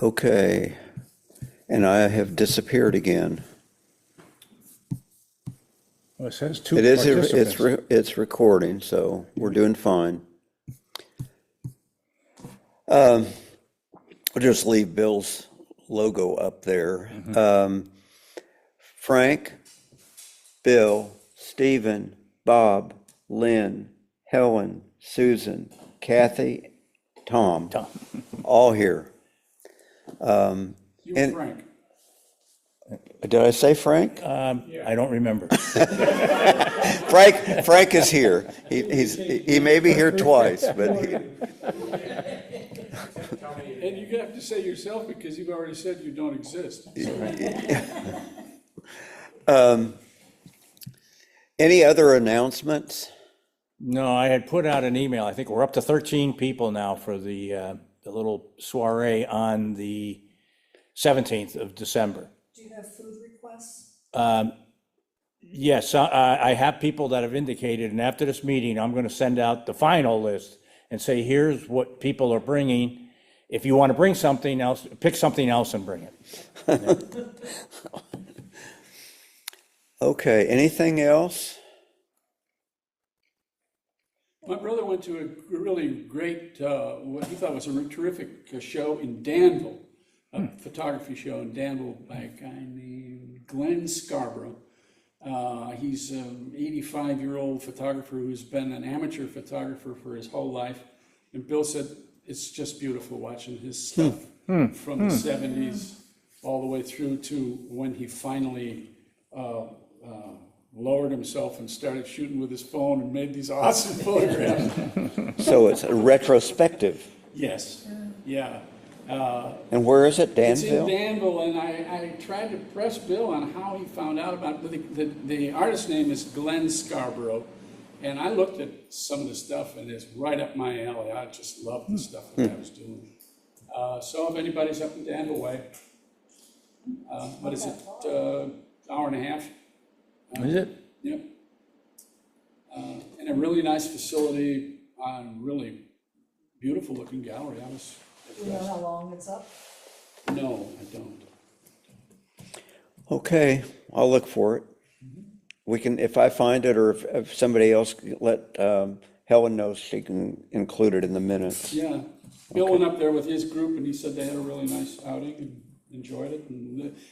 Okay, and I have disappeared again. Well, it says two It is, participants. it's recording, so we're doing fine. We'll just leave Bill's logo up there. Frank, Bill, Stephen, Bob, Lynn, Helen, Susan, Kathy, Tom, Tom. all here. You And- and Frank. Did I say Frank? I don't remember. Frank is here. He may be here twice, but And you have to say yourself because you've already said you don't exist. any other announcements? No, I had put out an email. I think we're up to 13 people now for the little soiree on the 17th of December. Do you have food requests? Yes, I have people that have indicated, and after this meeting, I'm going to send out the final list and say, here's what people are bringing. If you want to bring something else, pick something else and bring it. Okay, anything else? My brother went to a really great, what he thought was a terrific show in Danville, a photography show in Danville by a guy named Glenn Scarborough. He's an 85-year-old photographer who's been an amateur photographer for his whole life. And Bill said it's just beautiful watching his stuff from the 70s all the way through to when he finally lowered himself and started shooting with his phone and made these awesome photographs. So it's a retrospective. Yes, yeah. And where is it, It's in Danville? Danville, and I tried to press Bill on how he found out about it. The artist's name is Glenn Scarborough, and I looked at some of the stuff, and it's right up my alley. I just love the stuff that I was doing. So if anybody's up in Danville way, what is it, hour and a half? Is it? Yep. And a really nice facility, really beautiful looking gallery. I was Do you know how long it's up? No, I don't. Okay, I'll look for it. We can, if I find it, or if somebody else, let Helen know she can include it in the minutes. Yeah, Bill went up there with his group, and he said they had a really nice outing and enjoyed it.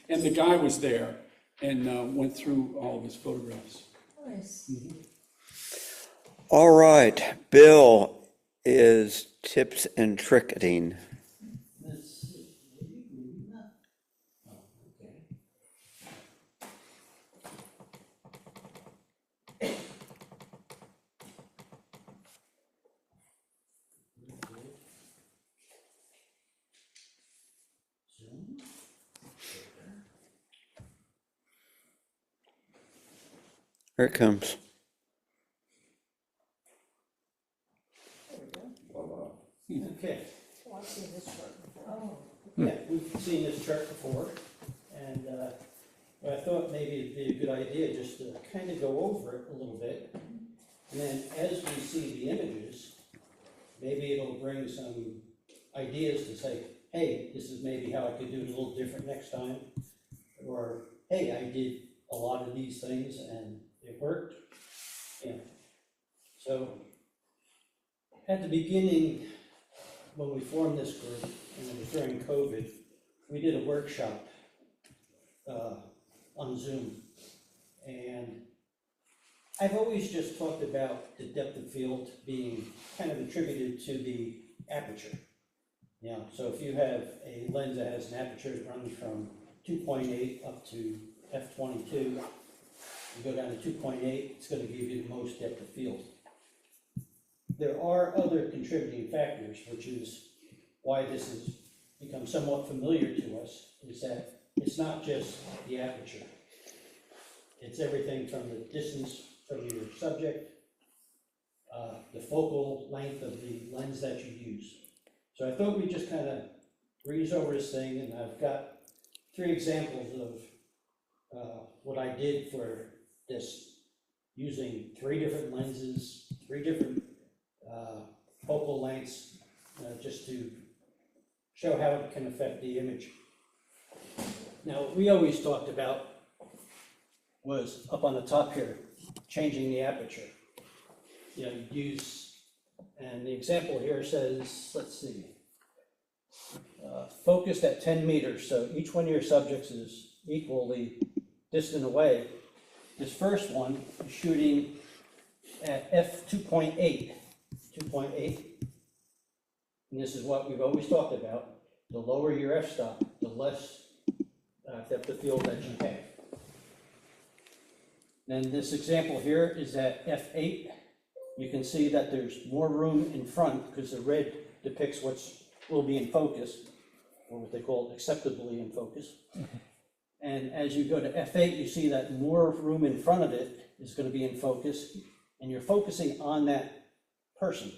And the guy was there and went through all of his photographs. Nice. All right, Bill is tips and tricketing. Here it comes. Okay, Oh, I've seen this chart before. yeah, we've seen this chart before, and I thought maybe it'd be a good idea just to kind of go over it a little bit. And then as we see the images, maybe it'll bring some ideas to say, hey, this is maybe how I could do it a little different next time. Or, hey, I did a lot of these things and it worked. Yeah. So at the beginning, when we formed this group, and it was during COVID, we did a workshop on Zoom. And I've always just talked about the depth of field being kind of attributed to the aperture. Yeah, so if you have a lens that has an aperture that runs from 2.8 up to f22, you go down to 2.8, it's going to give you the most depth of field. There are other contributing factors, which is why this has become somewhat familiar to us, is that it's not just the aperture. It's everything from the distance from your subject, the focal length of the lens that you use. So I thought we'd just kind of breeze over this thing, and I've got 3 examples of what I did for this, using 3 different lenses, 3 different focal lengths, just to show how it can affect the image. Now, what we always talked about was up on the top here, changing the aperture. You know, you'd use, and the example here says, let's see, focused at 10 meters, so each one of your subjects is equally distant away. This first one is shooting at f2.8, 2.8. And this is what we've always talked about. The lower your f-stop, the less depth of field that you have. Then this example here is at f8. You can see that there's more room in front because the red depicts what will be in focus, or what they call acceptably in focus. And as you go to f8, you see that more room in front of it is going to be in focus, and you're focusing on that person.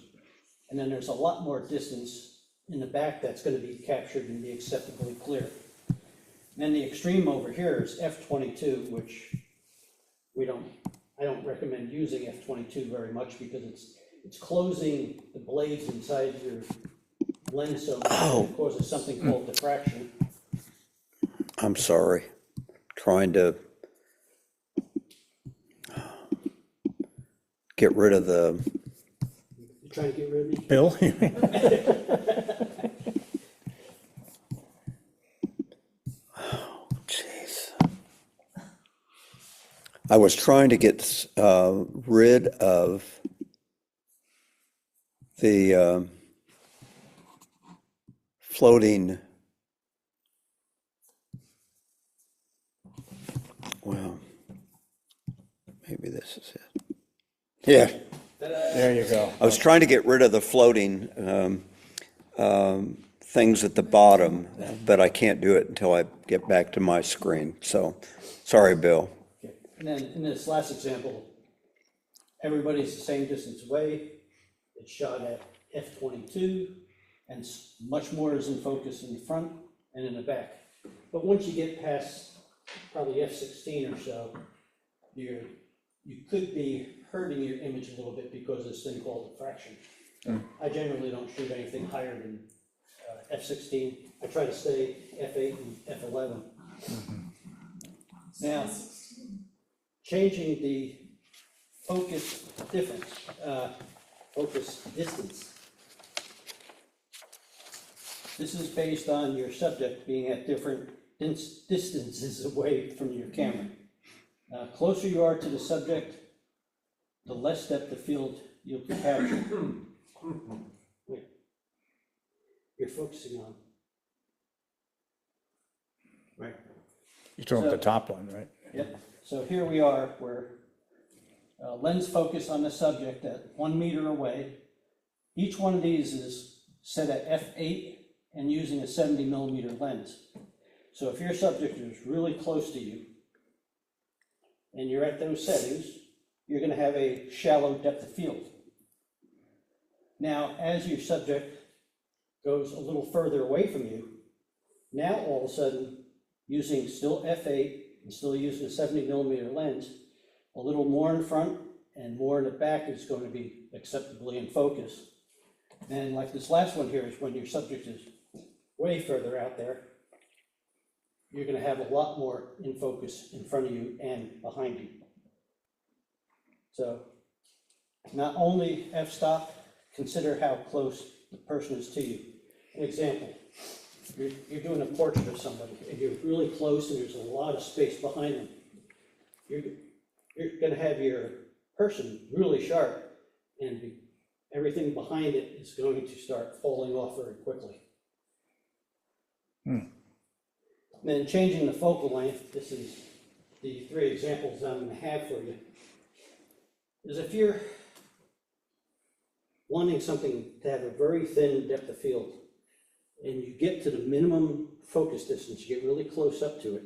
And then there's a lot more distance in the back that's going to be captured and be acceptably clear. And then the extreme over here is f22, which I don't recommend using f22 very much because it's closing the blades inside your lens so it causes something called diffraction. I'm sorry, trying to get rid of the, You trying to get rid of me? Bill? jeez. I was trying to get rid of the floating, well, maybe this is it. Yeah, There you go. I was trying to get rid of the floating things at the bottom, but I can't do it until I get back to my screen. So, sorry, Bill. Okay. And then in this last example, everybody's the same distance away. It's shot at f22, and much more is in focus in the front and in the back. But once you get past probably f16 or so, you could be hurting your image a little bit because of this thing called diffraction. I generally don't shoot anything higher than f16. I try to stay f8 and f11. Now, changing the focus difference, focus distance. This is based on your subject being at different distances away from your camera. Closer you are to the subject, the less depth of field you'll capture. Wait. You're focusing on. Right. You're talking about the top one, right? Yep. So here we are, we're lens focus on the subject at 1 meter away. Each one of these is set at f8 and using a 70 millimeter lens. So if your subject is really close to you and you're at those settings, you're going to have a shallow depth of field. Now, as your subject goes a little further away from you, now all of a sudden, using still f8 and still using a 70 millimeter lens, a little more in front and more in the back is going to be acceptably in focus. And like this last one here is when your subject is way further out there, you're going to have a lot more in focus in front of you and behind you. So not only f-stop, consider how close the person is to you. An example, you're doing a portrait of somebody and you're really close and there's a lot of space behind them. You're going to have your person really sharp and everything behind it is going to start falling off very quickly. Then changing the focal length, this is the 3 examples I'm going to have for you, is if you're wanting something to have a very thin depth of field and you get to the minimum focus distance, you get really close up to it,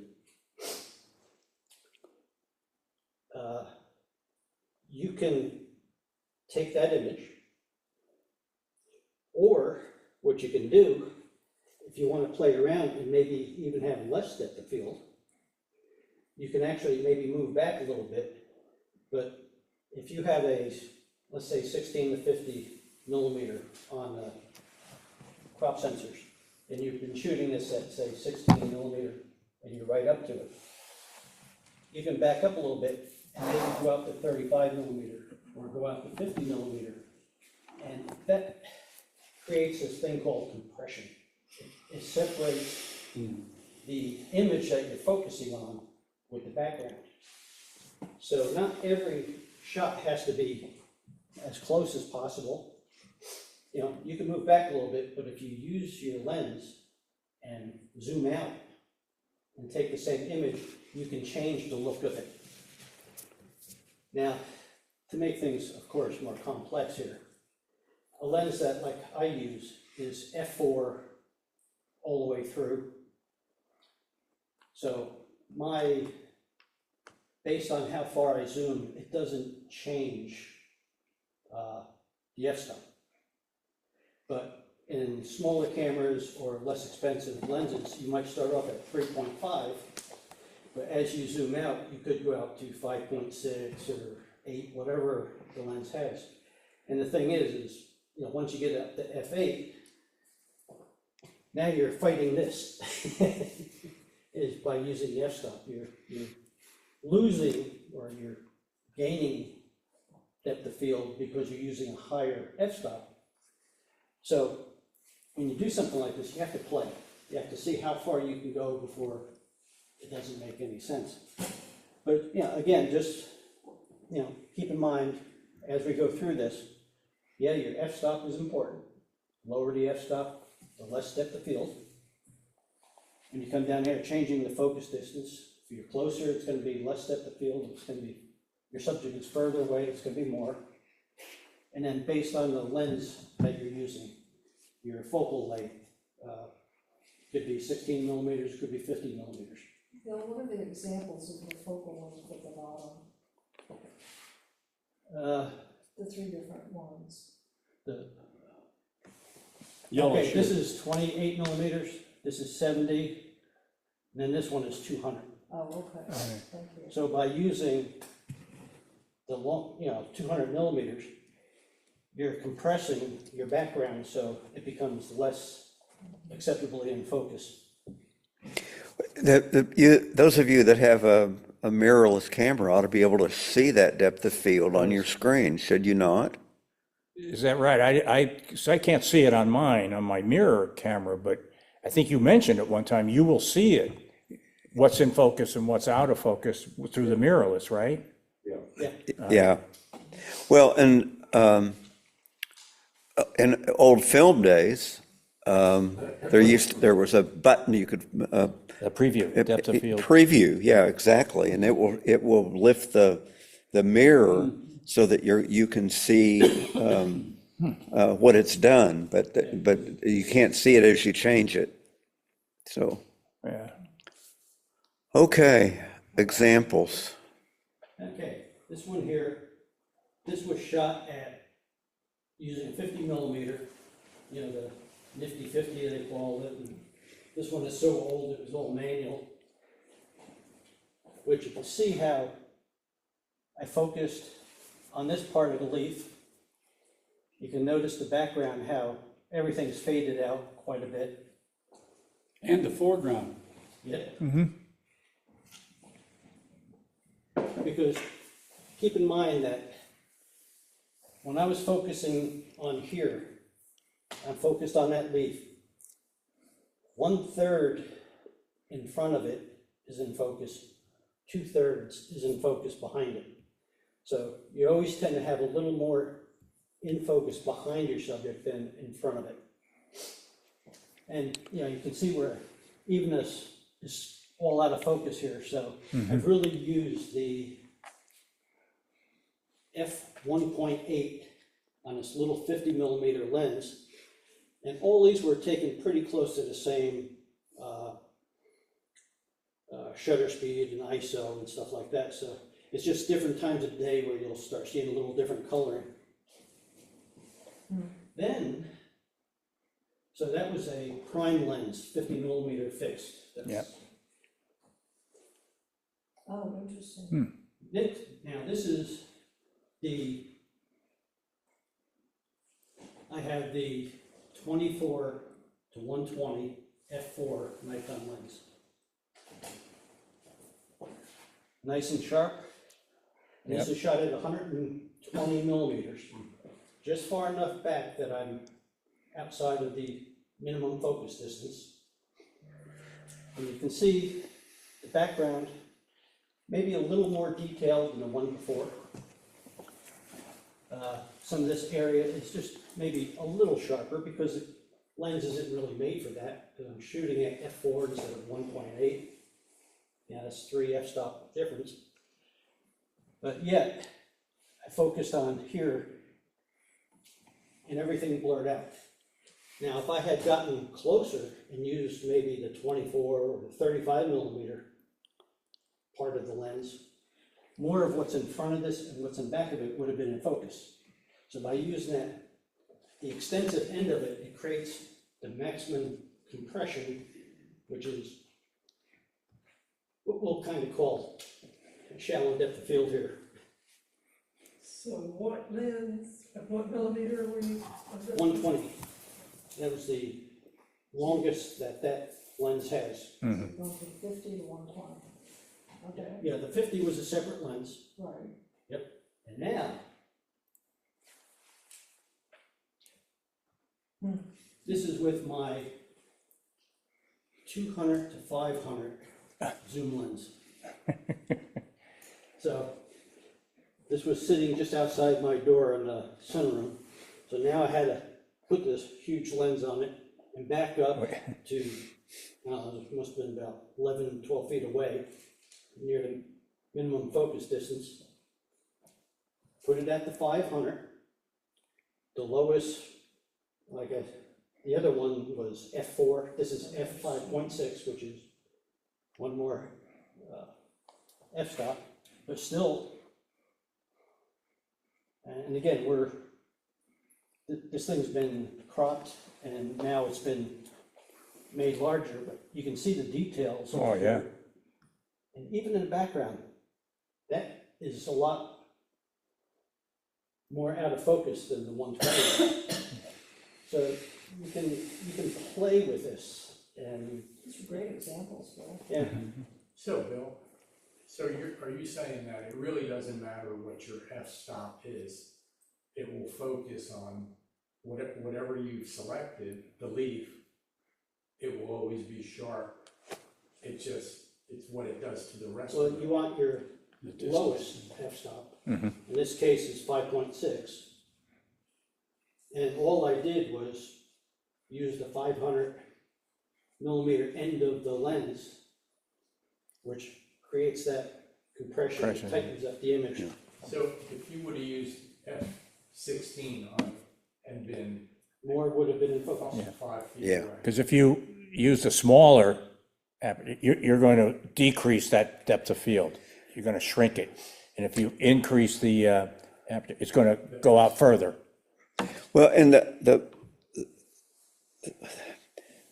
you can take that image, or what you can do, if you want to play around and maybe even have less depth of field, you can actually maybe move back a little bit. But if you have a, let's say 16 to 50 millimeter on crop sensors, and you've been shooting this at, say, 16 millimeter, and you're right up to it, you can back up a little bit and maybe go out to 35 millimeter or go out to 50 millimeter. And that creates this thing called compression. It separates the image that you're focusing on with the background. So not every shot has to be as close as possible. You know, you can move back a little bit, but if you use your lens and zoom out and take the same image, you can change the look of it. Now, to make things, of course, more complex here, a lens that, like I use, is f4 all the way through. So based on how far I zoom, it doesn't change the f-stop. But in smaller cameras or less expensive lenses, you might start off at 3.5, but as you zoom out, you could go out to 5.6 or 8, whatever the lens has. And the thing is, you know, once you get up to f8, now you're fighting this, is by using the f-stop. You're losing or you're gaining depth of field because you're using a higher f-stop. So when you do something like this, you have to play. You have to see how far you can go before it doesn't make any sense. But yeah, again, just keep in mind as we go through this, yeah, your f-stop is important. Lower the f-stop, the less depth of field. When you come down here, changing the focus distance. If you're closer, it's going to be less depth of field. It's going to be, your subject is further away, it's going to be more. And then based on the lens that you're using, your focal length could be 16 millimeters, could be 50 millimeters. Bill, what are the examples of the focal length at the bottom? The three different ones. Okay, this is 28 millimeters, this is 70, and then this one is 200. Oh, okay, thank you. So by using the 200 millimeters, you're compressing your background so it becomes less acceptably in focus. Those of you that have a mirrorless camera ought to be able to see that depth of field on your screen, should you not? Is that right? So I can't see it on mine, on my mirror camera, but I think you mentioned at one time, you will see it, what's in focus and what's out of focus through the mirrorless, right? Yeah. Yeah. Well, in old film days, there was a button you could The preview, depth of field. preview. Yeah, exactly, and it will lift the mirror so that you can see what it's done, but you can't see it as you change it. So Yeah. okay, examples. Okay, this one here, this was shot at using 50 millimeter, the nifty 50 they called it. And this one is so old, it was all manual. Which you can see how I focused on this part of the leaf. You can notice the background, how everything's faded out quite a bit. And the foreground. Yeah. Because keep in mind that when I was focusing on here, I'm focused on that leaf. 1/3 in front of it is in focus, 2/3 is in focus behind it. So you always tend to have a little more in focus behind your subject than in front of it. And you can see where even this is all out of focus here. So I've really used the f1.8 on this little 50 millimeter lens. And all these were taken pretty close to the same shutter speed and ISO and stuff like that. So it's just different times of day where you'll start seeing a little different coloring. Then, so that was a prime lens, 50 millimeter fixed. Yeah. Oh, interesting. Now this is I have the 24 to 120 f4 Nikon lens. Nice and sharp. And this is shot at 120 millimeters, just far enough back that I'm outside of the minimum focus distance. And you can see the background, maybe a little more detailed than the one before. Some of this area is just maybe a little sharper because the lens isn't really made for that, because I'm shooting at f4 instead of 1.8. Yeah, that's 3 f-stop difference. But yet, I focused on here and everything blurred out. Now, if I had gotten closer and used maybe the 24 or the 35 millimeter part of the lens, more of what's in front of this and what's in back of it would have been in focus. So by using that, the extensive end of it, it creates the maximum compression, which is what we'll kind of call shallow depth of field here. So what lens, what millimeter were you? 120. That was the longest that lens has. Going from 50 to 120. Okay, Yeah, the 50 was a separate lens. right. Yep. And now, this is with my 200 to 500 zoom lens. So this was sitting just outside my door in the sunroom. So now I had to put this huge lens on it and back up to, it must have been about 11, 12 feet away, near the minimum focus distance. Put it at the 500. The lowest, the other one was f4. This is f5.6, which is one more f-stop, but still. And again, this thing's been cropped and now it's been made larger, but you can see the details. Oh, yeah. And even in the background, that is a lot more out of focus than the 120. So you can play with this, and These are great examples, Bill. yeah, So, Bill, are you saying that it really doesn't matter what your f-stop is? It will focus on whatever you've selected, the leaf, it will always be sharp. It's what it does to the rest so of it. you want your lowest f-stop. In this case, is 5.6. And all I did was use the 500 millimeter end of the lens, which creates that compression, Compression. tightens up the image. So if you would have used f16 on it and been More would have been in focus. almost 5 feet Yeah. away. Because if you use the smaller, you're going to decrease that depth of field. You're going to shrink it. And if you increase the, it's going to go out further. Well, and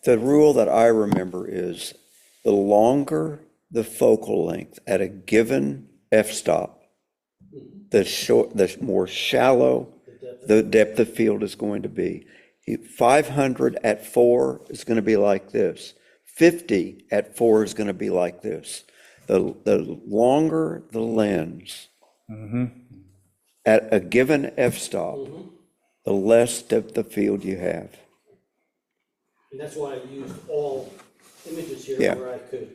the rule that I remember is the longer the focal length at a given f-stop, the more shallow the depth of field is going to be. 500 at 4 is going to be like this. 50 at 4 is going to be like this. The longer the lens at a given f-stop, the less depth of field you have. And that's why I used all images here Yeah. where I could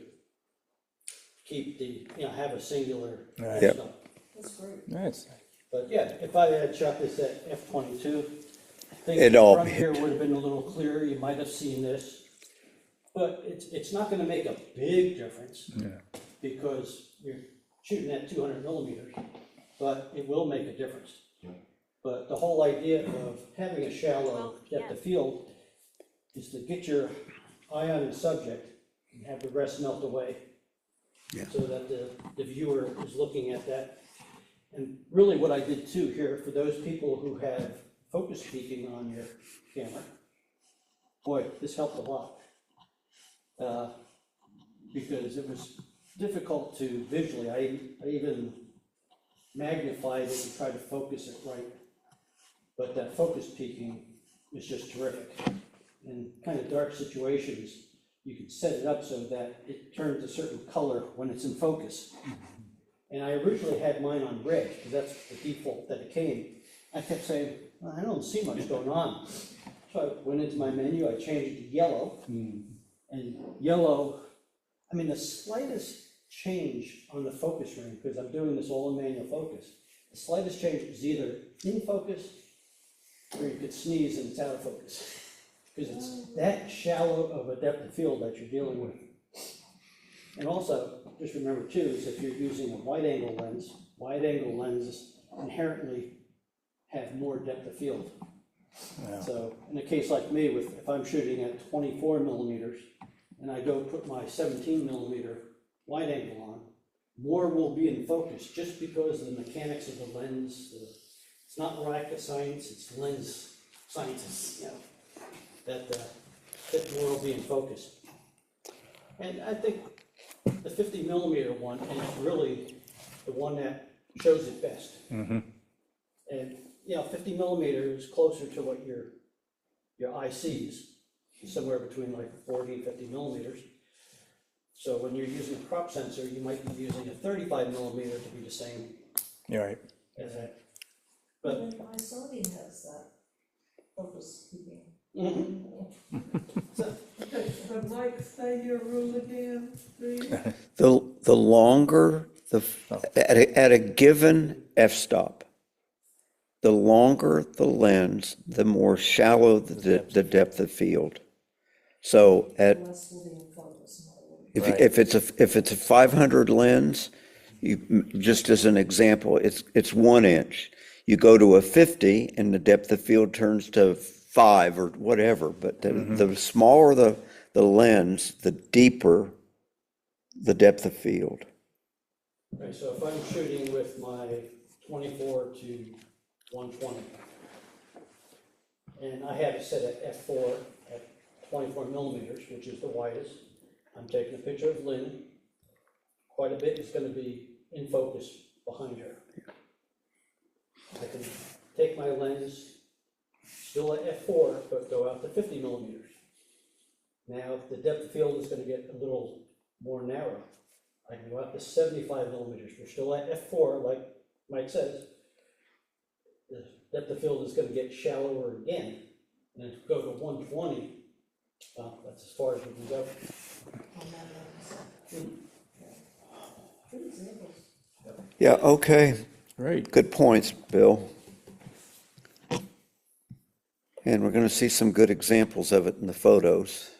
keep have a singular Right. Yep. f-stop. That's great. That's, But yeah, if I had shot this at f22, I think It'd the all front be- here would have been a little clearer. You might have seen this. But it's not going to make a big difference because you're shooting at 200 millimeters, but it will make a difference. But the whole idea of having a shallow depth of field is to get your eye on the subject and have the rest melt away. Yeah. So that the viewer is looking at that. And really what I did too here, for those people who have focus peaking on your camera, boy, this helped a lot. Because it was difficult to visually, I even magnified it and tried to focus it right. But that focus peaking is just terrific. in kind of dark situations, you can set it up so that it turns a certain color when it's in focus. And I originally had mine on red, because that's the default that it came. I kept saying, well, I don't see much going on. So I went into my menu, I changed it to yellow. And yellow, I mean, the slightest change on the focus ring, because I'm doing this all in manual focus, the slightest change is either in focus or you could sneeze and it's out of focus. Because it's that shallow of a depth of field that you're dealing with. And also, just remember too, is if you're using a wide angle lenses inherently have more depth of field. Yeah. So in a case like me, if I'm shooting at 24 millimeters and I go put my 17 millimeter wide angle on, more will be in focus just because of the mechanics of the lens. It's not rocket science, it's lens scientists, you know, that more will be in focus. And I think the 50 millimeter one is really the one that shows it best. And, you know, 50 millimeter is closer to what your eye sees, somewhere between like 40 and 50 millimeters. So when you're using a crop sensor, you might be using a 35 millimeter to be the same You're right. as that. But Even my Sony has that focus keeping. so, Okay, but Mike, say your rule again, please. The longer, at a given f-stop, the longer the lens, the more shallow the depth of field. So Less will be in focus, in other words. if it's a 500 lens, just as an example, it's 1 inch. You go to a 50 and the depth of field turns to 5 or whatever, but the smaller the lens, the deeper the depth of field. okay, so if I'm shooting with my 24 to 120, and I have it set at f4 at 24 millimeters, which is the widest, I'm taking a picture of Lynn. Quite a bit is going to be in focus behind her. I can take my lens, still at f4, but go out to 50 millimeters. Now, if the depth of field is going to get a little more narrow, I can go out to 75 millimeters. We're still at f4, like Mike says. The depth of field is going to get shallower again. And then go to 120, well, that's as far as we can go. On that lens. Good examples. Yeah, okay. Great. Good points, Bill. And we're going to see some good examples of it in the photos.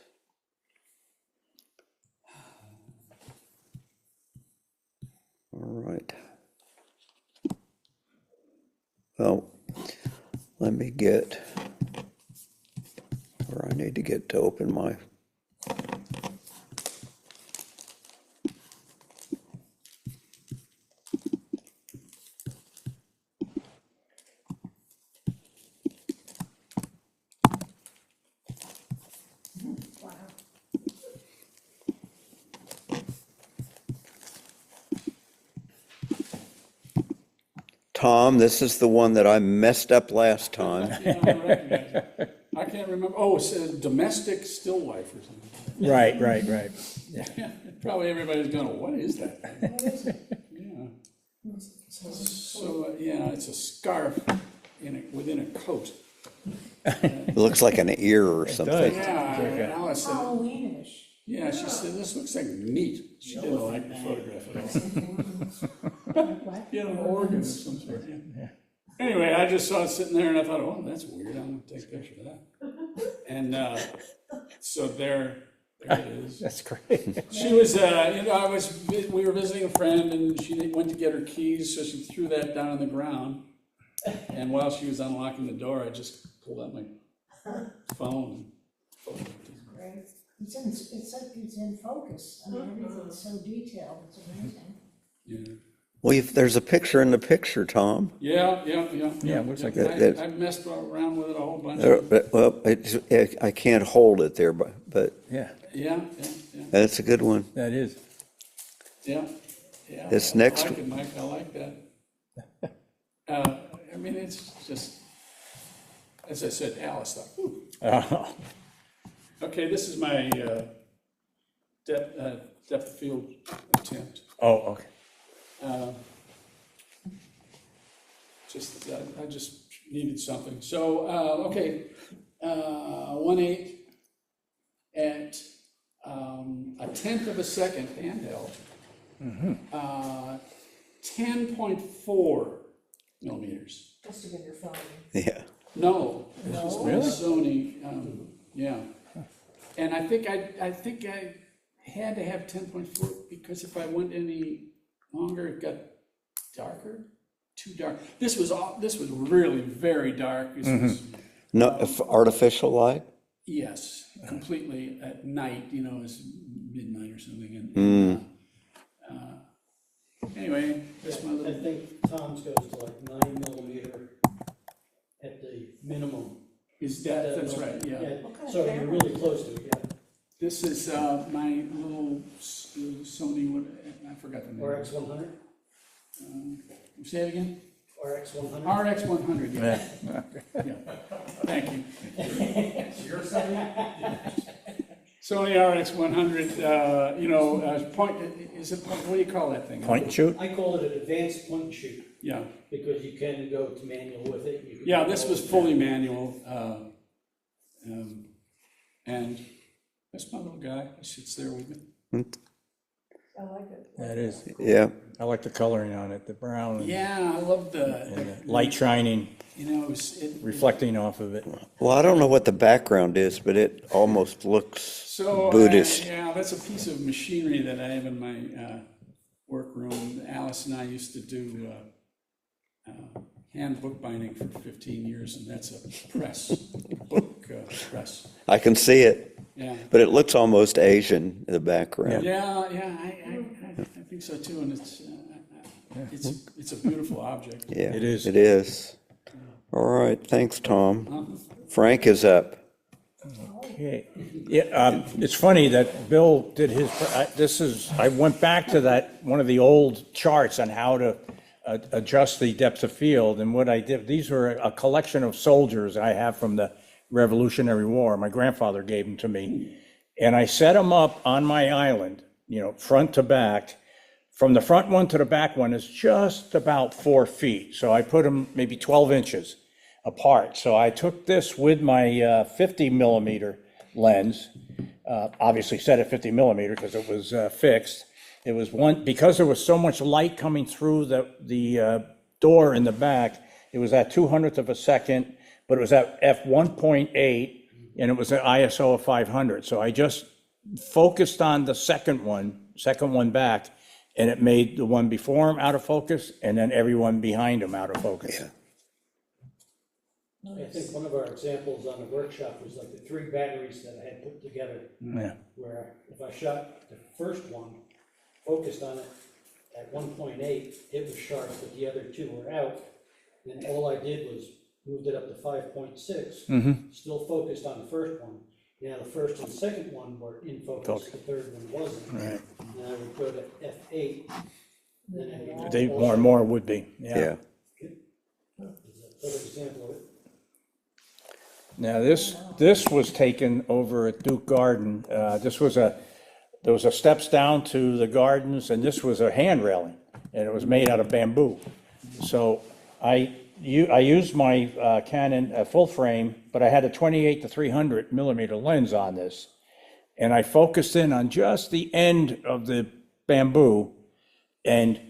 All right. Well, let me get where I need to get to open my. Wow. Tom, this is the one that I messed up last time. Yeah, I recognize it. I can't remember, oh, it's a domestic still life or something. Right. Yeah, probably everybody's going, what is that? What is it? Yeah. So, yeah, it's a scarf within a coat. It looks like an ear or something. Yeah, and Alice said, Halloweenish. yeah, she said, this looks like meat. She didn't like the photograph at all. What? You know, an organ of some sort, yeah. Anyway, I just saw it sitting there and I thought, oh, that's weird, I'm gonna take a picture of that. And, so there it is. That's great. She was, we were visiting a friend and she went to get her keys, so she threw that down on the ground. And while she was unlocking the door, I just pulled out my phone. Right. It's like it's in focus. I mean, everything's so detailed, it's amazing. Yeah. Well, if there's a picture in the picture, Tom. Yeah. Yeah, it looks like that. I messed around with it a whole bunch. Well, I can't hold it there, but Yeah, Yeah. that's a good one. that is. Yeah. This next I like it, Mike, I like that. I mean, it's just, as I said, Alice thought, ooh. Oh, Okay, this is my depth of field attempt. Oh, okay. I just needed something. So, okay, 1/8 at a tenth of a second handheld. 10.4 millimeters. Just to get your phone. Yeah. No, this was my Really? Sony, yeah. And I think I had to have 10.4 because if I went any longer, it got darker, too dark. This was really very dark. This was, No, artificial light? yes, completely at night, it's midnight or something. Anyway, that's my I little, think Tom's goes to like 9 millimeter at the minimum. that's right, yeah. So you're really close to it, yeah. This is my little Sony, I forgot the name. RX 100, Say it again? RX 100. RX 100, yeah. Yeah. Thank you. It's your Sony? Sony RX 100, what do you call that thing? Point and shoot? I call it an advanced point and shoot Yeah, because you can go to manual with it. You can yeah, go- this was fully manual. And that's my little guy, he sits there with me. I like it. That is. Yeah. I like the coloring on it, the brown and Yeah, I love the the, light shining, it. reflecting off of it. Well, I don't know what the background is, but it almost looks So, Buddhist. yeah, that's a piece of machinery that I have in my workroom. Alice and I used to do hand bookbinding for 15 years, and that's a press, book press. I can see it, Yeah, but it looks almost Asian in the background. yeah, I think so too, and it's a beautiful object. Yeah, It is. It is. All right, thanks, Tom. Frank is up. Okay. Yeah, it's funny that Bill did his, I went back to that, one of the old charts on how to adjust the depth of field, and what I did, these were a collection of soldiers I have from the Revolutionary War. My grandfather gave them to me. And I set them up on my island, front to back. From the front one to the back one is just about 4 feet. So I put them maybe 12 inches apart. So I took this with my 50 millimeter lens, obviously set at 50 millimeter because it was fixed. It was because there was so much light coming through the door in the back, it was at 200th of a second, but it was at f1.8, and it was an ISO of 500. So I just focused on the second one back, and it made the one before him out of focus, and then everyone behind him out of focus. Yeah. I think one of our examples on the workshop was like the 3 batteries that I had put together, Yeah. where if I shot the first one, focused on it at 1.8, it was sharp, but the other 2 were out. Then all I did was moved it up to 5.6, still focused on the first one. Now the first and second one were in focus, the third one wasn't. Right. And I would go to F8. Then I would They also- more and more would be, yeah. Yeah. Another example of it. Now, this was taken over at Duke Garden. There was a steps down to the gardens, and this was a hand railing, and it was made out of bamboo. So I used my Canon full frame, but I had a 28 to 300 millimeter lens on this. And I focused in on just the end of the bamboo, and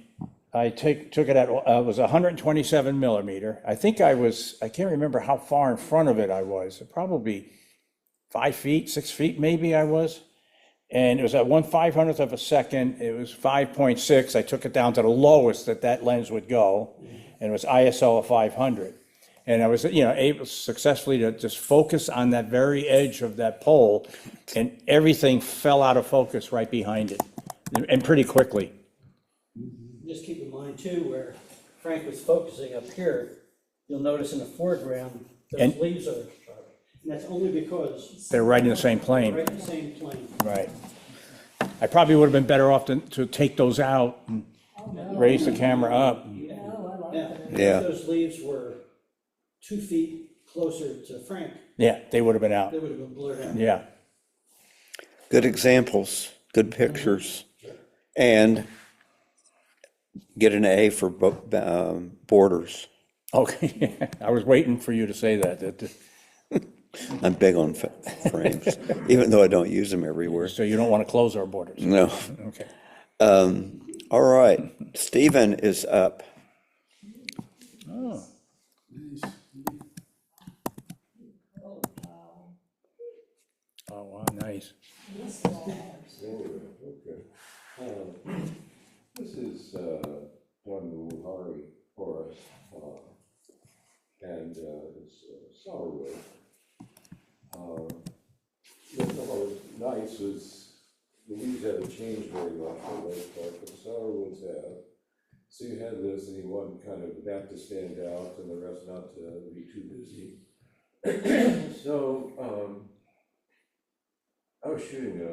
I took it at, it was 127 millimeter. I can't remember how far in front of it I was, probably 5 feet, 6 feet maybe I was. And it was at 1/500th of a second, it was 5.6. I took it down to the lowest that lens would go, and it was ISO of 500. And I was, able successfully to just focus on that very edge of that pole, and everything fell out of focus right behind it, and pretty quickly. Just keep in mind too, where Frank was focusing up here, you'll notice in the foreground, those And- leaves are sharp. And that's only because They're right in the same they're plane. right in the same plane. Right. I probably would have been better off to take those out and raise the camera up. Oh, I love Now, that. if Yeah. those leaves were 2 feet closer to Frank, Yeah, they would have been out. they would have been blurred out. Yeah. good examples, good pictures, and get an A for borders. Okay, I was waiting for you to say that, I'm big on frames, even though I don't use them everywhere. so you don't want to close our borders. No. Okay. All right, Stephen is up. Oh, oh, wow, nice. Okay. This is done in Hari forest, and it's sourwood. What was nice was the leaves haven't changed very much for the most part, but the sourwoods have. So you had this, and you want kind of that to stand out, and the rest not to be too busy. So I was shooting a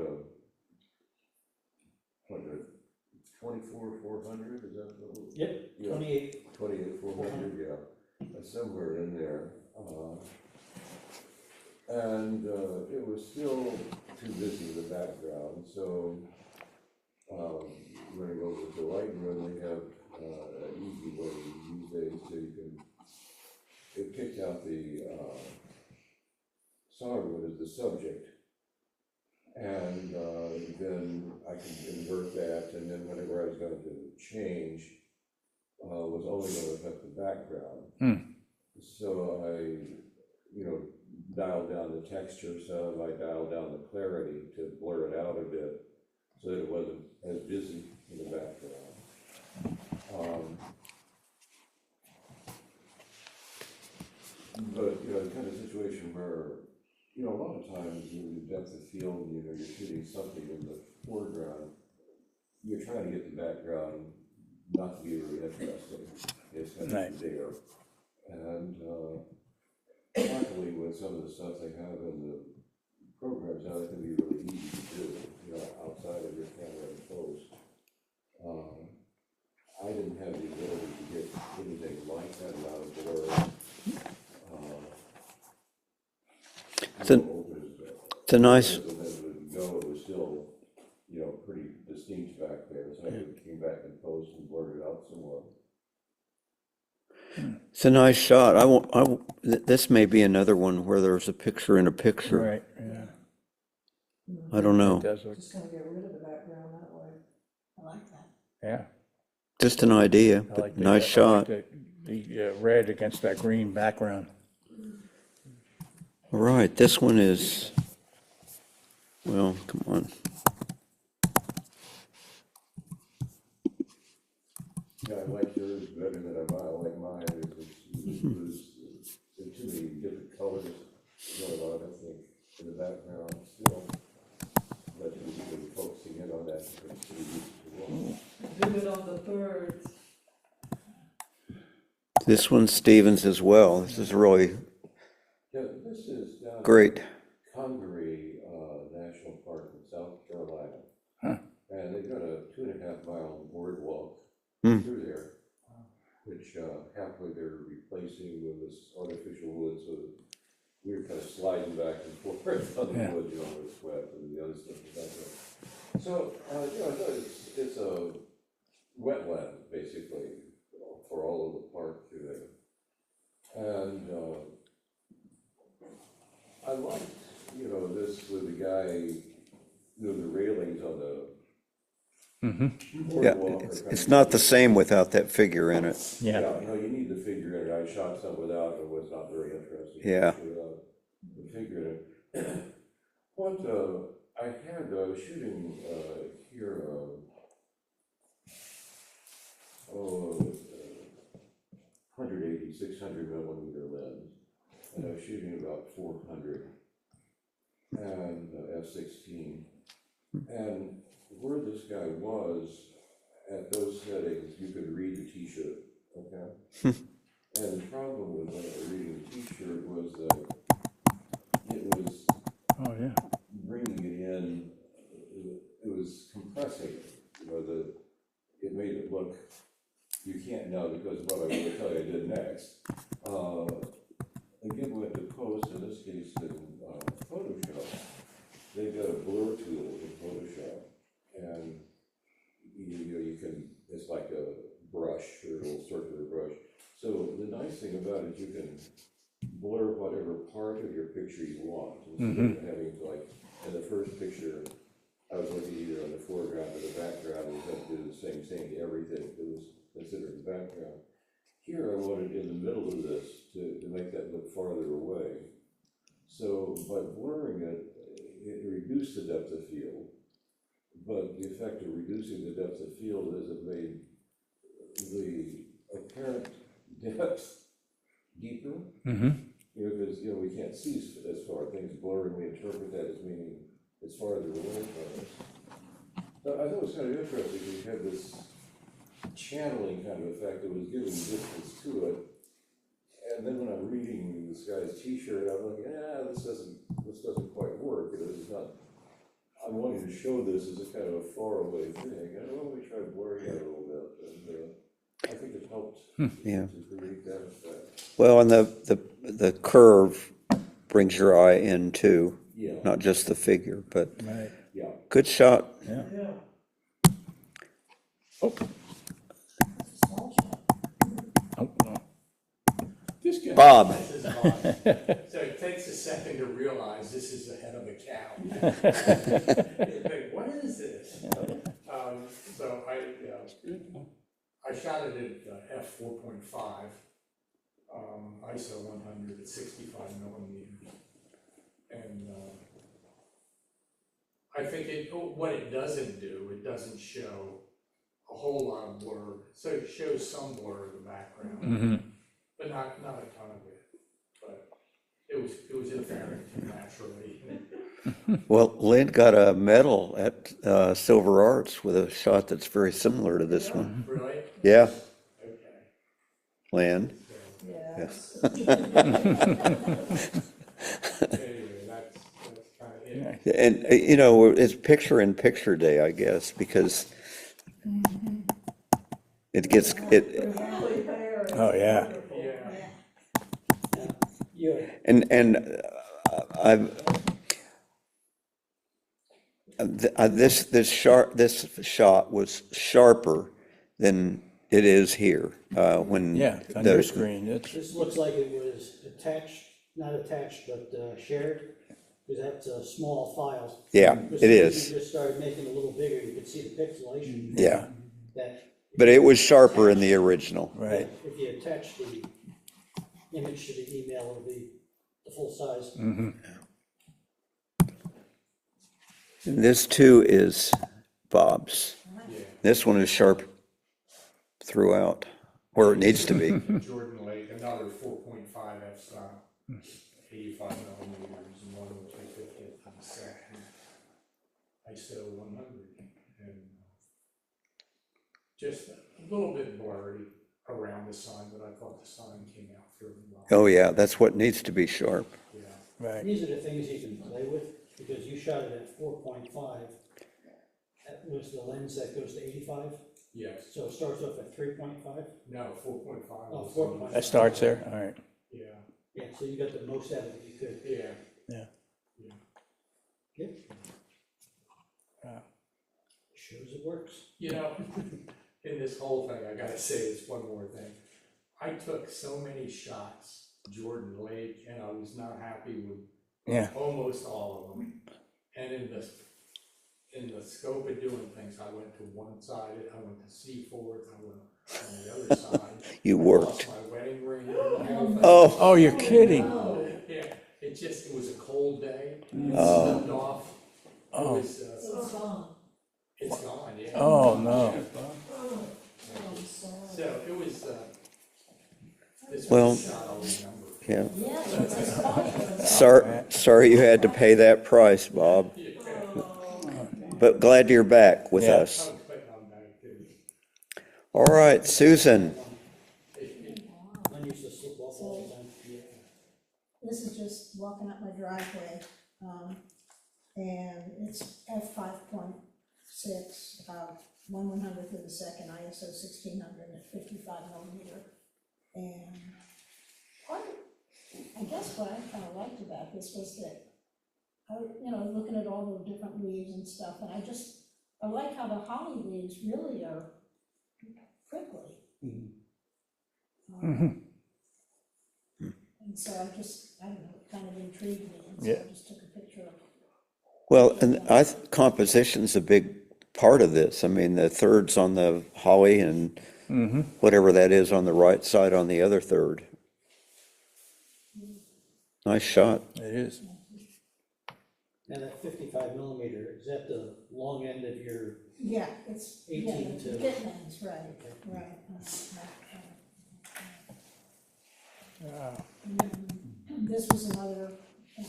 24-400, is that what it was? Yep, Yeah. 28. 28-400, yeah, somewhere in there. And it was still too busy in the background, so when I go with the Lightroom, they have an easy way these days so you can, it picked out the sourwood as the subject. And then I can invert that, and then whenever I was going to change, was only going to affect the background. So I, dialed down the texture some, I dialed down the clarity to blur it out a bit, so that it wasn't as busy in the background. But, the kind of situation where, a lot of times in the depth of field, you're shooting something in the foreground, you're trying to get the background not to be really interesting. It's kind Right. of there. And luckily with some of the stuff they have in the programs now, it can be really easy to do, outside of your camera and post. I didn't have the ability to get anything like that out of blur. It's a nice, It was still, pretty distinct back there, so I came back and post and blurred it out some more. it's a nice shot. This may be another one where there's a picture in a picture. Right, yeah. I don't know. It does look, Just kind of get rid of the background that way. I like that. yeah. Just an idea, I but like the- nice I like shot. The red against that green background. All right, this one is, well, come on. Yeah, I like yours better than I like mine. It was too many different colors going on, I think, in the background still. But you can be focusing in on that. It's pretty useful. Do it on the birds. This one's Stevens as well. This is really Yeah, this is down great. in Congaree National Park in South Carolina. Huh. And they've got a 2.5-mile boardwalk through there, which halfway they're replacing with this artificial wood, so we were kind of sliding back and forth on the Yeah. wood, with sweat and the other stuff in the background. So, I thought it's a wetland, basically, for all of the park through there. And I liked, this with the guy, the railings on the Yeah, boardwalk. it's not the same without that figure in it. Yeah. No, you need the figure in it. I shot some without, it was not very interesting. Yeah. Without the figure in it. What I was shooting here, 180, 600 millimeter lens, and I was shooting about 400 and f/16. And where this guy was at those settings, you could read the t-shirt, okay? And the problem with reading the t-shirt was that it was Oh, yeah. bringing it in, it was compressing it, it made it look, you can't know because of what I'm going to tell you I did next. Again, went to post, in this case in Photoshop, they've got a blur tool part of your picture you want, instead of having to, like, in the first picture, I was looking either on the foreground or the background, and had to do the same thing to everything that was considered the background. Here, I wanted in the middle of this to make that look farther away. So by blurring it, it reduced the depth of field, but the effect of reducing the depth of field is it made the apparent depth deeper. Because, we can't see as far, things blurring, we interpret that as meaning it's farther away from us. So I thought it was kind of interesting, we had this channeling kind of effect that was giving distance to it. And then when I'm reading this guy's t-shirt, I'm like, this doesn't quite work. It's not, I'm wanting to show this as a kind of a faraway thing. I don't know, let me try blurring it a little bit. And I think it helped Yeah. to create that effect. Well, and the curve brings your eye in too, Yeah, not just the figure, but Right. yeah. good shot. Yeah. Yeah. Oh, Small shop. oh, no. This guy. Bob, This is Bob. So it takes a second to realize this is the head of a cow. You think, what is this? So I shot it at f/4.5, ISO 100 at 65 millimeters. And I think what it doesn't do, it doesn't show a whole lot of blur. So it shows some blur in the background, but not a ton of it. But it was apparent naturally. well, Lynn got a medal at Silver Arts with a shot that's very similar to this one. Really? Yeah, Okay. Lynn. Yes. Anyway, that's kind of it. And, it's picture-in-picture day, I guess, because it gets, Really there. Oh, yeah. Wonderful. Yeah. You're, and this shot was sharper than it is here, when. Yeah, it's on the- your screen. It's, this looks like it was attached, not attached, but shared, because that's a small file. Yeah, Because it if is, you just started making it a little bigger, you could see the pixelation. yeah, That. but it was sharper in the original. right. If you attach the image to the email, it'll be the full size. This too is Bob's. Yeah. This one is sharp throughout, where it needs to be. Jordan Lake, another 4.5 f-stop, 85 millimeters, and 1/250th of a second, ISO 100, and just a little bit blurry around the sign, but I thought the sign came out fairly well. Oh, yeah, that's what needs to be sharp. Yeah. Right. These are the things you can play with, because you shot it at 4.5. That was the lens that goes to 85, Yes. so it starts off at 3.5. No, 4.5. Oh, was- 4.5. That starts there, all right. Yeah, Yeah, so you got the most out of it you could. yeah. Yeah. Yeah. Good. Shows it works. You know, in this whole thing, I gotta say this one more thing. I took so many shots, Jordan Lake, and I was not happy with Yeah. almost all of them. And in the scope of doing things, I went to one side, I went to Seaforth, I went on the other side. You I worked. lost my wedding ring, the whole thing. Oh, Oh, you're kidding. Yeah, it was a cold day, it Oh. slipped off. It Oh. was, It's gone. it's gone, yeah. Oh, no. So it was, this Well, was a shot I'll remember. yeah. Yeah, it's a sponsor. Sorry you had to pay that price, Bob. But glad you're back with Yeah. us. I was putting on back too. All right, Susan. Mine used to slip off all the time. This is just walking up my driveway, and it's f5.6, 1/100th of a second, ISO 1600 at 55 millimeter. And I guess what I kind of liked about this was that, looking at all the different leaves and stuff, and I like how the holly leaves really are prickly. And And so I don't know, it kind of intrigued me, and so Yeah. I just took a picture of. Well, and composition's a big part of this. I mean, the third's on the holly and whatever that is on the right side on the other third. Nice shot. It is. Now that 55 millimeter, is that the long end of your, Yeah, it's, yeah, 18 the to- pit ends, right, right. And then this was another,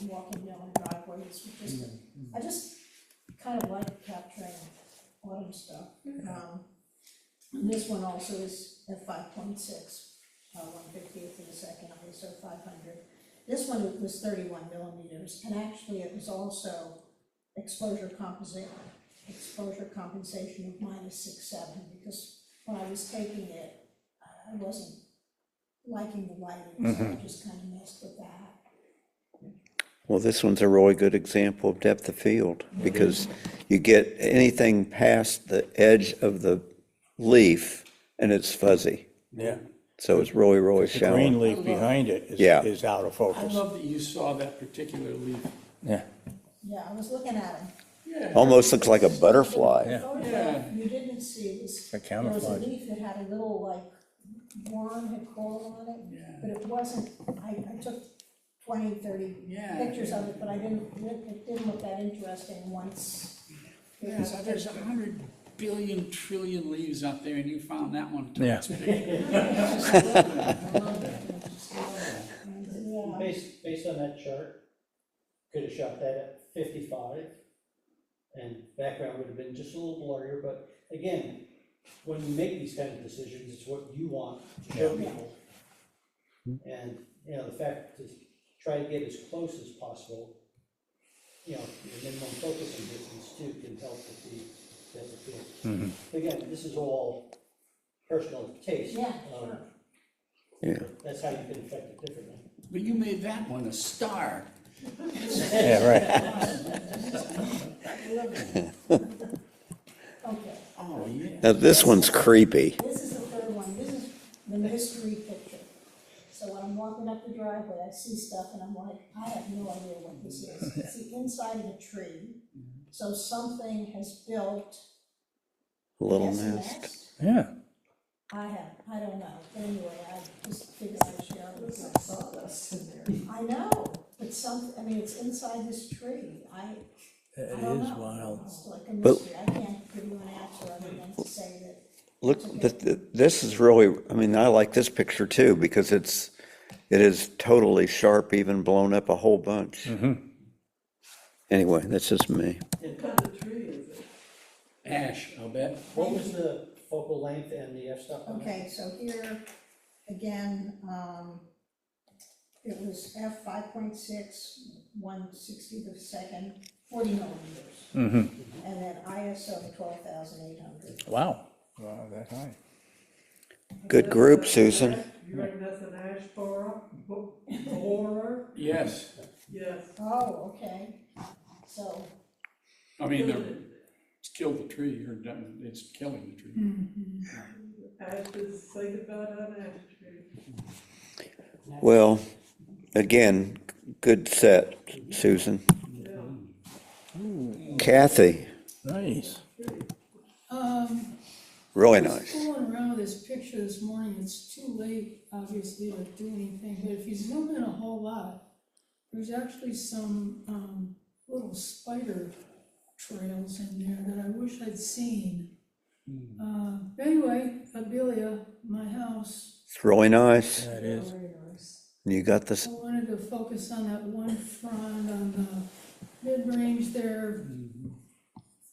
walking down the driveway, this was just, I just kind of like capturing autumn stuff. And this one also is at 5.6, 1/50th of a second, ISO 500. This one was 31 millimeters, and actually it was also exposure compensation of -6.7, because when I was taking it, I wasn't liking the lighting, so I just kind of messed with that. Well, this one's a really good example of depth of field because you get anything past the edge of the leaf and it's fuzzy. Yeah. So it's really, really The green shallow. leaf behind it Yeah. is out of I focus. love that you saw that particular leaf. Yeah. Yeah, I was looking at them. Yeah. Almost looks like a butterfly. The photograph you didn't see was, A there was a camouflage. leaf that had a little like worm had crawled on it, but it wasn't, I took 20, 30 Yeah. pictures of it, but it didn't look that interesting once. Yeah, so there's 100 billion trillion leaves out there, and you found that one. Yeah. It's big. Yeah, based on that chart, could have shot that at 55, and background would have been just a little blurrier, but again, when you make these kind of decisions, it's what you want to show Yeah. people. And, you know, the fact to try to get as close as possible, you know, your minimum focusing distance too can help with the depth of field. Again, this is all personal taste. yeah, sure. Yeah. That's how you can affect it differently. But you made that one a star. Yeah, right. Okay, Oh, yeah. Now, this one's creepy. this is the third one, this is the mystery picture. So when I'm walking up the driveway, I see stuff and I'm like, I have no idea what this is. It's the inside of a tree. So something has built A little I guess, a nest. Yeah. I don't know, but anyway, I just figured I'd share it with you. Sawdust in there. I know, but I mean, it's inside this tree, I It don't is know. wild. It's like a But- mystery, I can't give you an answer other than to say that. Look, this is really, I mean, I like this picture too because it is totally sharp, even blown up a whole bunch. Anyway, that's just me. What kind of tree is it? Ash, I'll bet. What was the focal length and the f-stop on that? Okay, so here, again, it was f 5.6, 1/60th of a second, 40 millimeters. And then ISO 12,800. Wow. Wow, that's high. Good group, Susan. You reckon that's an ash borer? Yes. Yes. Oh, okay, so, I mean, it's killed the tree, or done, it's killing the tree. Ashes, say goodbye to an ash tree. Well, again, good set, Susan. Kathy, Nice. really I was nice. fooling around with this picture this morning, it's too late, obviously, to do anything, but if you zoom in a whole lot, there's actually some, little spider trails in there that I wish I'd seen. Anyway, Abelia, my house, It's really nice. That is. Very nice. You got this, I wanted to focus on that one front on the mid-range there,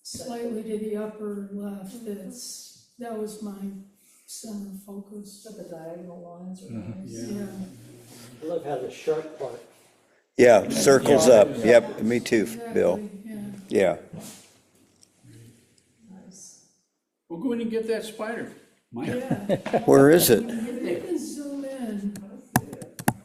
slightly to the upper left, that was my center focus. So the diagonal lines are nice. Yeah. I love how the sharp part, yeah, circles up. Yep, me too, Bill. Exactly, yeah. Yeah. Nice. We'll go in and get that spider. Mike? Yeah, Where is it? if you can zoom in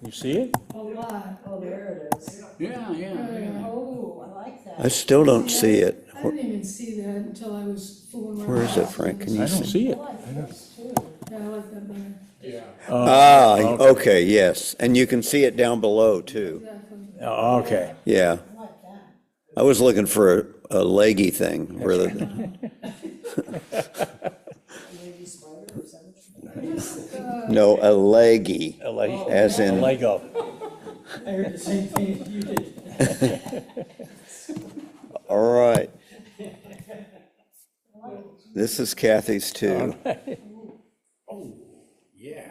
You see it? a lot. Oh, there it is. Yeah, yeah. oh, I like I that. still don't see it. I didn't even see that until I was fooling around. Where is it, Frank? Can I you don't see? see I it. like this too. Yeah, I like that better. Yeah. Okay, yes, and you can see it down below too. Exactly. Oh, okay. Yeah, I like that. I was looking for a leggy thing rather than, Lady spider or something. no, a leggy, A leg- as a in, Lego. I heard the same thing as you did. all right. This is Kathy's too. Oh, yeah.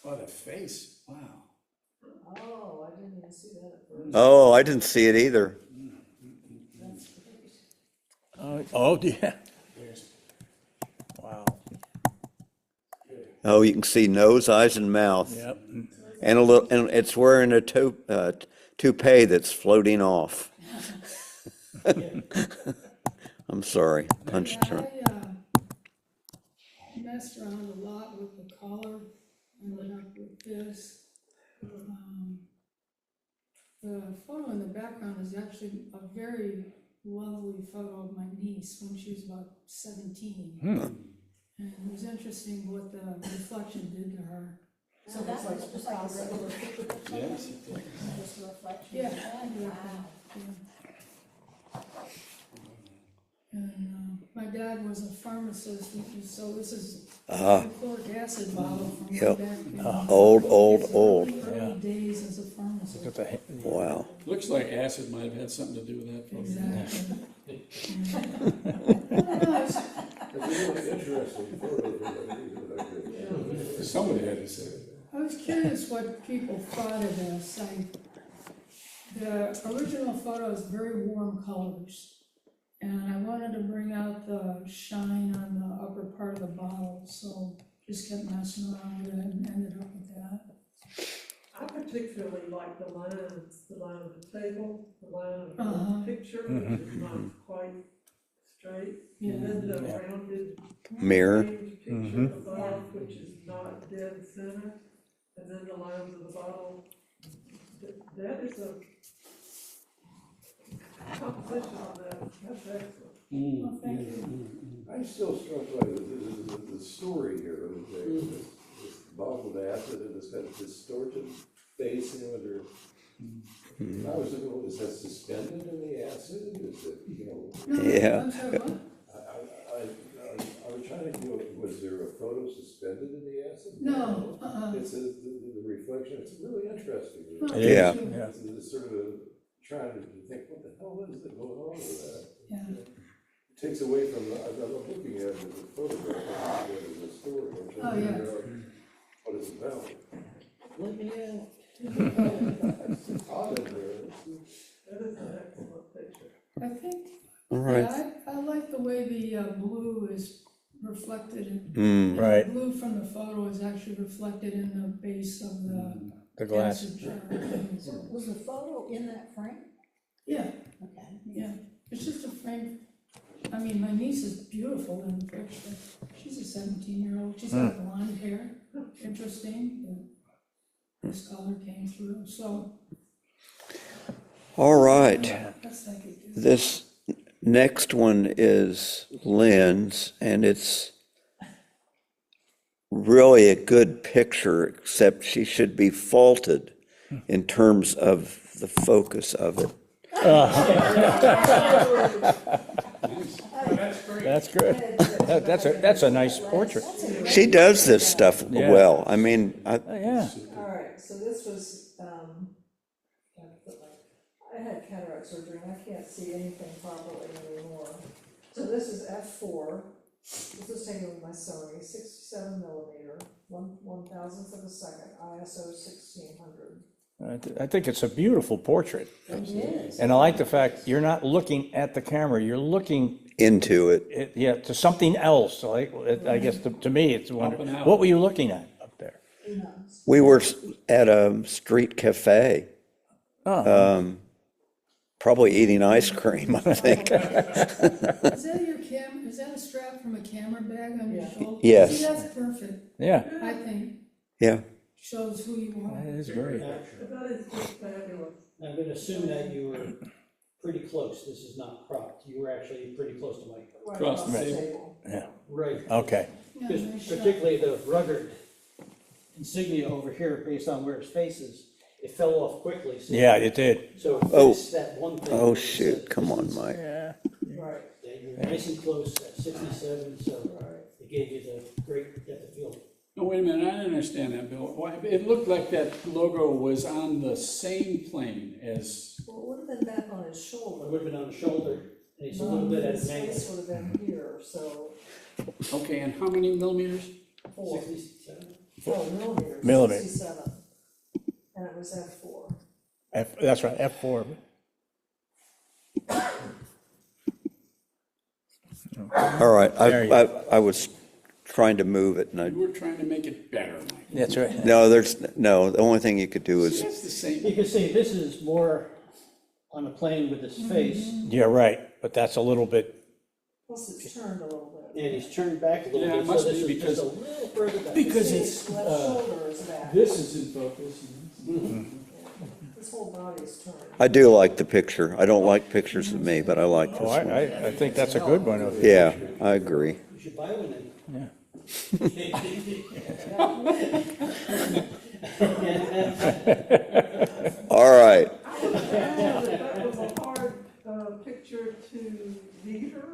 Oh, the face, wow. Oh, I didn't even see that at first. Oh, I didn't see it either. Oh, yeah. Wow. Oh, you can see nose, eyes, and mouth. Yep. And a little, and it's wearing a toupee that's floating off. I'm sorry, punched her. I messed around a lot with the collar, ended up with this. The photo in the background is actually a very lovely photo of my niece when she was about 17. And it was interesting what the reflection did to her. So that looks just like a regular picture. Yes. Just a reflection. Yeah. Wow. And my dad was a pharmacist, so this is Ah. hydrochloric acid bottle from way Yep. back in Old, his old. early days as a pharmacist. Look at the- Wow. Looks like acid might have had something to do with that. Exactly. It's a really interesting photo for that reason, I think. Somebody had to say it. I was curious what people thought of this. The original photo is very warm colors. And I wanted to bring out the shine on the upper part of the bottle, so just kept messing around with it and ended up with that. I particularly like the lines, the line of the table, the line of Uh-huh. the picture, which is not quite straight. Yeah. And then the rounded Mirror. framed picture above, which is not dead center, and then the lines of the bottle. That is a composition on that, that's excellent. Well, thank you. I'm still struck by the story here, of this bottle of acid and this kind of distorted face, you know, there. I was thinking, well, is that suspended in the acid? Is it, you know? No, Yeah. I'm sorry, what? I was trying to do, was there a photo suspended in the acid? No, It's the reflection, it's really interesting. Yeah. Yeah. It's sort of trying to think, what the hell is it going on with that? Yeah. It takes away from, I'm looking at the photograph, I'm looking at the story, I'm Oh, trying to yeah. figure out what it's about. Let me out. It's odd in there. That is an excellent picture. I think, All right. yeah, I like the way the blue is reflected in. Mm, Right. The blue from the photo is actually reflected in the base of The glass. acid jar. So was the photo in that frame? Yeah, Okay. yeah, it's just a frame. I mean, my niece is beautiful in the picture. She's a 17-year-old, she's got blonde hair, interesting, but this color came through, so all right. that's like it. This next one is Lynn's, and it's really a good picture, except she should be faulted in terms of the focus of it. That's good. That's a nice portrait. She does this stuff Yeah. well. I mean, Yeah. All right, so this was, I had cataract surgery and I can't see anything properly anymore. So this is f4. This is taken with my Sony, 67 millimeter, 1/1000th of a second, ISO 1600. I think it's a beautiful portrait. It is. And I like the fact you're not looking at the camera, you're looking, into it. yeah, to something else. Like, I guess to me, it's Up and wonderful. out. What were you looking at up there? Who knows? We were at a street cafe, Oh, probably eating ice cream, I think. Is that your is that a strap from a camera bag on your shoulder? Yes. See, that's perfect, yeah, I think, Yeah. shows who you that are. is great. That is just fabulous. I'm gonna assume that you were pretty close, this is not cropped, you were actually pretty close to my, Right Across the across the table. table. Yeah, right. okay. Yeah, Because nice shot. particularly the rugged insignia over here based on where his face is, it fell off quickly. So- Yeah, it did. So Oh. fix that one thing. Oh, where it shoot, said come on, distance. Mike. Yeah. Right, Yeah, you're nice and close at 67, so it gave you the great depth of field. No, wait a minute, I didn't understand that, Bill. Why, it looked like that logo was on the same plane as, well, it would have been back on his It shoulder. would have been on the shoulder, and it's a little No, bit at his an angle. face would have been here, so okay, and how many millimeters? 4, 67? oh, millimeters. Millimeter. 67, and it was F4. That's right, F4. All right, There you I was trying to move it, and I, You were trying to make it better, Mike. That's right. no, the only thing you could do is, That's the same. You can see this is more on a plane with his face, Yeah, right, but that's a little bit, Plus it's turned a little bit. and he's turned back a little Yeah, it bit, so must this be is just a because- little further back. Because See, it's, left shoulder is back. this is in focus. This whole body is turned. I do like the picture. I don't like pictures of me, but I like oh, this one. I think that's a good one. Yeah, I agree. You should buy one then. Yeah. All right, That was a hard picture to meter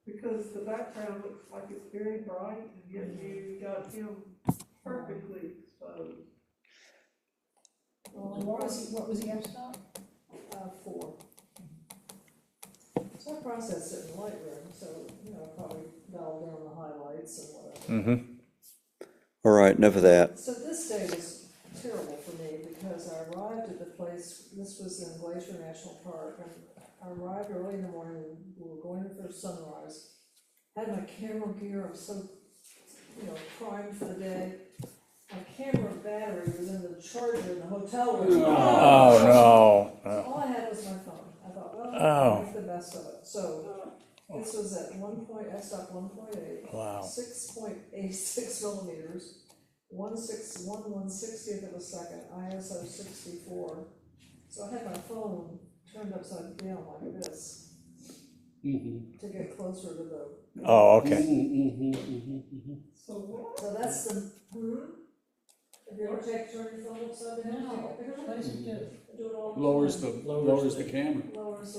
because the background looks like it's very bright and yet you got him perfectly exposed. What was he at, Scott? 4. So I processed it in Lightroom, so, probably dial down the highlights and whatever. all right, enough of that. So this day was terrible for me because I arrived at the place, this was in Glacier National Park, and I arrived early in the morning, we were going for sunrise. Had my camera gear, I'm so, primed for the day. My camera battery was in the charger in the hotel room. Oh, no. All I had was my phone. I thought, well, Oh. I'll make the best of it. So this was at f-stop 1.8. Wow. 6.86 millimeters, 1/60th of a second, ISO 64. So I had my phone turned upside down like this to get closer to the. Oh, okay. So what? So that's the. Have you ever turned your phone upside down? No. What does it do? I do it all the Lowers time. the camera. Lowers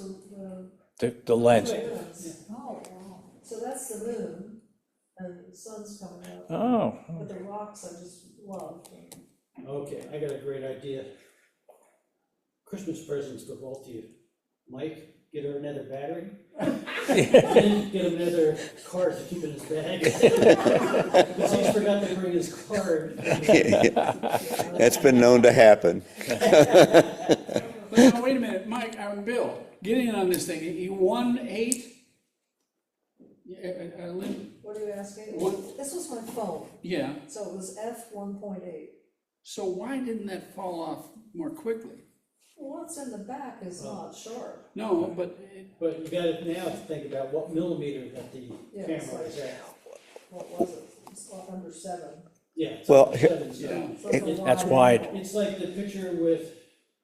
the The lens. moons. Oh, wow. So that's the moon, and the sun's coming out. Oh, But the rocks I just love. Okay, I got a great idea. Christmas presents for both of you. Mike, get her another battery. And get him another card to keep in his bag. Because he's forgot to bring his card. That's been known to happen. But now, wait a minute, Mike, Bill, get in on this thing. You won 8? Lynn? What are you asking? What? This was my phone, Yeah, so it was f1.8. so why didn't that fall off more quickly? Well, what's in the back is not sharp. No, but But you got it now to think about what millimeter that the Yeah, it's camera like- is at. What was it? It's under 7. Yeah. it's Well, like here- 7, so- yeah. So it's a That's wide. It's like the picture with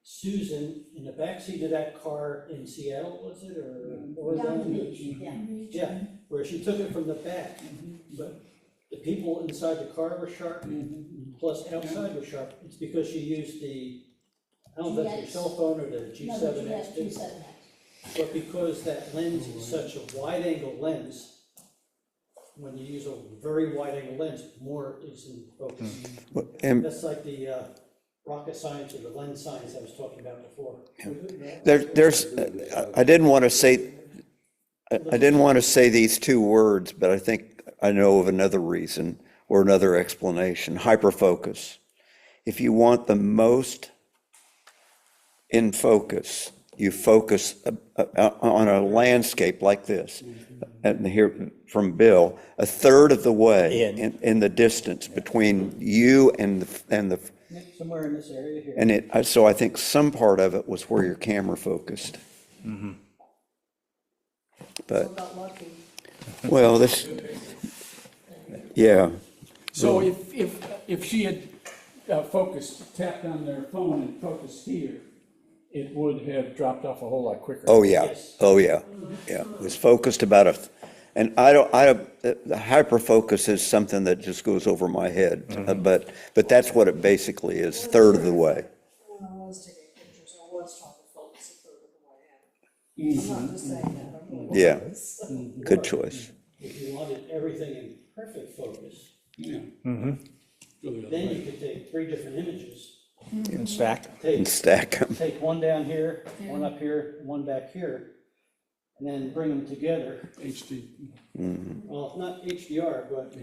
Susan in the backseat of that car in Seattle, was it, or Oregon? Yeah, where she took it from the back, but the people inside the car were sharp, plus outside were sharp. It's because she used the, I don't know if that's your GX. cell phone or the G7X, G7X. but because that lens is such a wide angle lens, when you use a very wide angle lens, more is in focus. And That's like the rocket science or the lens science I was talking about before. I didn't want to say, I didn't want to say these two words, but I think I know of another reason or another explanation, hyperfocus. If you want the most in focus, you focus on a landscape like this. And here from Bill, a third of the way in the distance between you and the Somewhere in this area here. and so I think some part of it was where your camera focused. So But, got lucky. well, this, yeah, so if she had tapped on their phone and focused here, it would have dropped off a whole lot quicker. oh, yeah, yeah. It was focused about And the hyperfocus is something that just goes over my head, but that's what it basically is, third of the way. When I was taking pictures, I was trying to focus a third of the way in. I'm not just saying that, I really Yeah. was. Good choice. If you wanted everything in perfect focus, Yeah. Mm-hmm. Go the other then way. you could take 3 different images. And stack. And stack them. Take one down here, one up here, one back here, and then bring them together. HD. Well, not HDR, but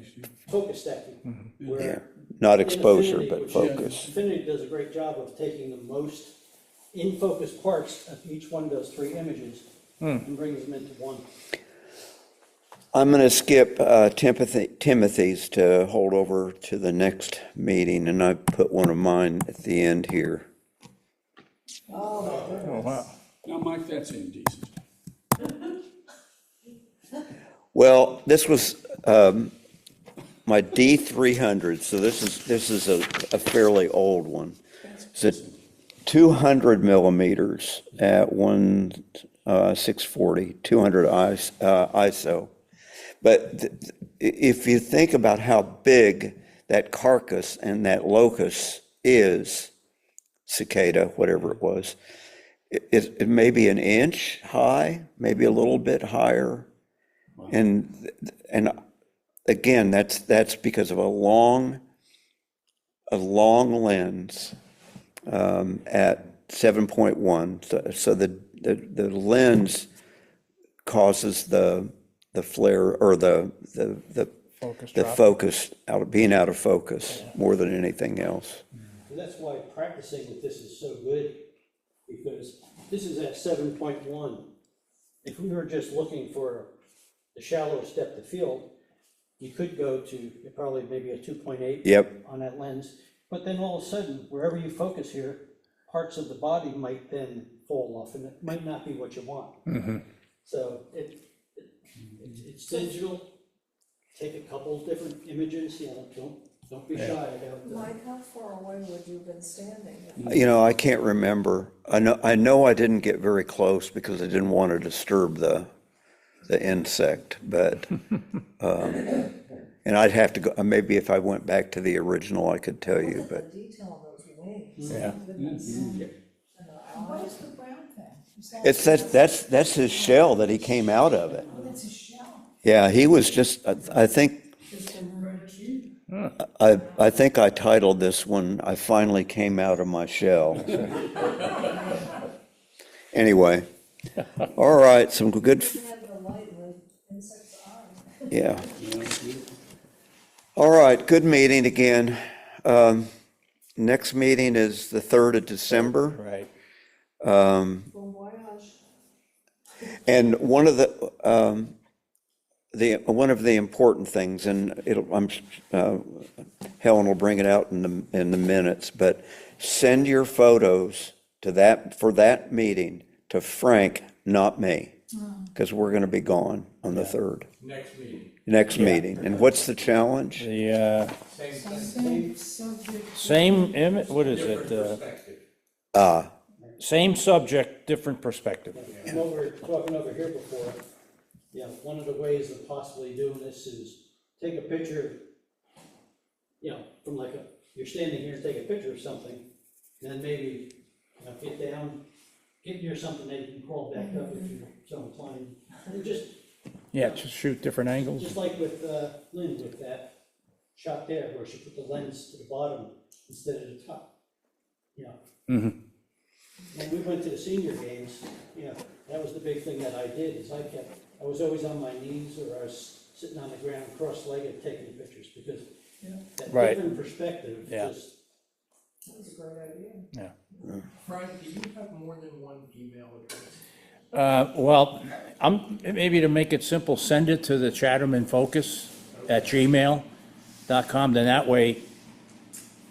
focus stacking. Yeah, Where not in exposure, Affinity, but which focus. Affinity does a great job of taking the most in-focus parts of each one of those 3 images and brings them into one. I'm going to skip Timothy's to hold over to the next meeting, and I put one of mine at the end here. Oh, my goodness. Oh, wow. Now, Mike, that's indecent. Well, this was my D300, so this is a fairly old one. It's a 200 millimeters at 640, 200 ISO. But if you think about how big that carcass and that locus is, cicada, whatever it was, it may be an inch high, maybe a little bit higher. And again, that's because of a long lens at 7.1. So the lens causes the flare or the Focus the drop. focus being out of focus more than anything else. And that's why practicing with this is so good, because this is at 7.1. If we were just looking for the shallowest depth of field, you could go to probably maybe a 2.8 Yep. on that lens. But then all of a sudden, wherever you focus here, parts of the body might then fall off, and it might not be what you want. So it's digital. Take a couple different images, don't be shy about Mike, how far away would you have been standing? You know, I can't remember. I know I didn't get very close because I didn't want to disturb the insect, but and I'd have to go, maybe if I went back to the original, I could tell you, Look but at the detail on those wings. Yeah. Goodness. And the What eyes. is the brown thing? Is that- that's his shell that he came out of it. Oh, that's a shell. Yeah, he was just, I think, I think I titled this one, "I Finally Came Out of My Shell." Anyway, all right, some good, You had the light in the insect's eye. yeah. All right, good meeting again. Next meeting is the 3rd of December. Right. Bon voyage. And one of the important things, and Helen will bring it out in the minutes, but send your photos for that meeting to Frank, not me, because we're going to be gone on the 3rd. Next meeting. And what's the challenge? The Same subject. same image, what is it? Same subject, different perspective. What we were talking over here before, one of the ways of possibly doing this is take a picture, from you're standing here and take a picture of something, and then maybe, get down, get near something that you can crawl back up if you're so inclined. And just Shoot different angles. Just like with Lynn with that shot there, where she put the lens to the bottom instead of the top. When we went to the senior games, that was the big thing that I did, is I was always on my knees, or I was sitting on the ground cross-legged taking pictures, because that Right. different perspective Yeah. just. That's a great idea. Yeah. Frank, do you have more than one email address? Well, maybe to make it simple, send it to the Chatham InFocus at gmail.com. Then that way,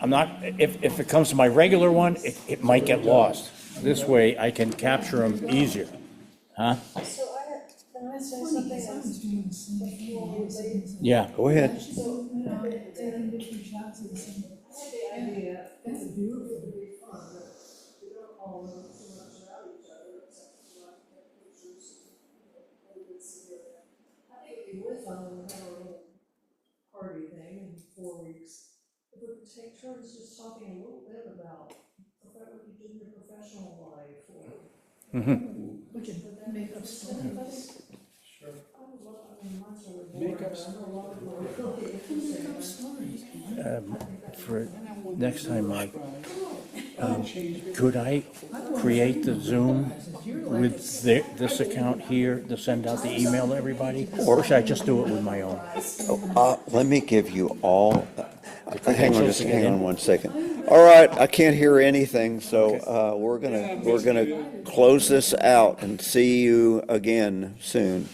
if it comes to my regular one, it might get lost. This way I can capture them easier. Huh? So can I say something I else? was doing the same thing. Yeah. Go ahead. Taking different shots of the same. The idea, That's beautiful. it would be fun, but we don't all know too much about each other, except for like get pictures. I think it'd be if we could take turns just talking a little bit about what you did in your professional life or. We can make up stories. Sure. I would love, I mean, mine's really Make boring, up but I know a lot of people are really interested Make in up it. stories. For next time, Mike, Change could I create the Zoom with this account here to send out the email to everybody? Or should I just do it with my own? Let me give you all, hang on, just to get hang on in. 1 second. All right, I can't hear anything, so we're gonna close this out and see you again soon.